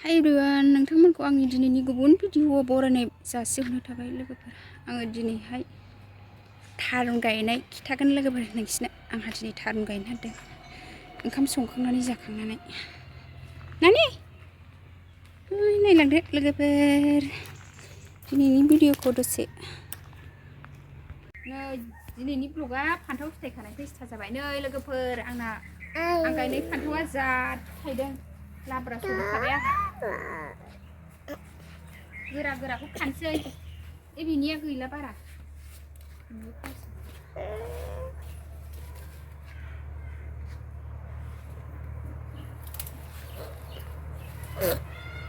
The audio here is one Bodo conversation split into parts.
हाय एभ्रिवान नोंथांमोनखौ आंनि दिनैनि गुबुन भिडिअ'आव बरायनाय जासिहरनाय थाबाय लोगोफोर। आङो दिनैहाय थारुन गायनाय खिथागोन लोगोफोर नोंसिनो। आंहा दिनै थारुन गायनो नागिरदों ओंखाम संखांनानै जाखांनानै। नानि नायलांदो लोगोफोर दिनैनि भिडिअ'खौ दसे। नै दिनैनि ब्लगा फान्थाव फिथाइ खानायनिफ्राय स्टार्ट जाबाय। नै लोगोफोर आंना आं गायनाय फान्थावा जाद थायदों। लाब्रा संखाबाय आंहा गोरा गोराखौ खानसै बिनिया गैला बारा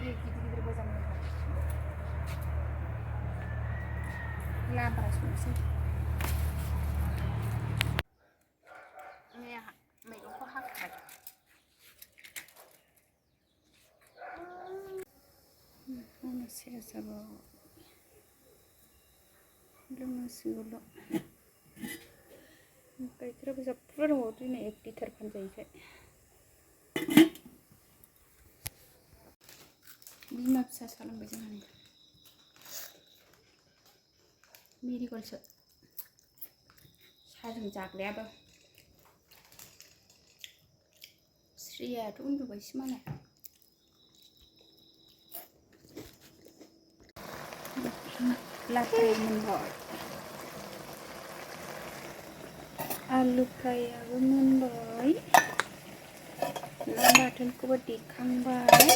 गिदिर मोजां लाब्रा संसै। मैगंखौ हाखाबाय लोंनांसिगौल' गाइखेराबो जा बुरजा दङ दिनै 1 लिटार फानजायोखाय। बिमा फिसा सालांबाय जोंहा नै मेरिगल्डसो साहाजों जाग्रायाबो। श्रियाथ' उन्दुबायसो मालाय। लाब्राया मोनबाय आलु फ्रायाबो मोनबाय ना बाथोनखौबो देखांबाय।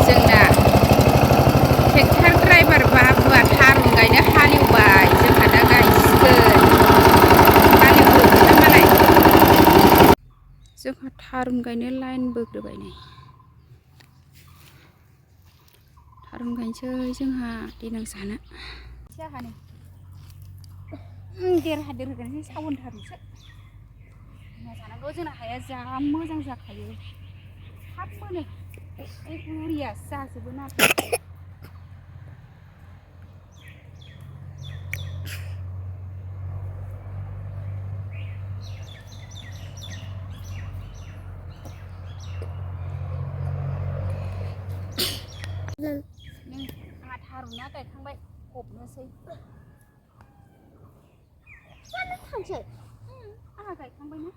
जोंना ट्रेक्टर ड्राइभार बाबुआ थारुन गायनो हालेवबाय। जोंहा दा गायसिगोन हालेवग्रोबाय मालाय। जोंहा थारुन गायनो लाइन बोग्रोबाय नै थारुन गायनोसै जोंहा देनां जानो। जोंहा नै देरहादेर होगोन सावन थारुनसो जानांगौ। जोंना हाया जा मोजां जाखायो थाब मोनो। गुरियासो जाजोबो नाथाय आंहा थारुना गायखांबाय फबनोसै थांसै आंहा गायखांबायना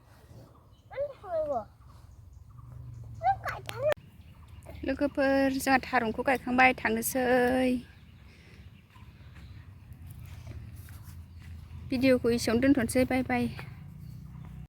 लोगोफोर। जोंहा थारुनखौ गायखांबाय थांनोसै। भिडिअ'खौ एसेयावनो दोनथ'नोसै बाय बाय।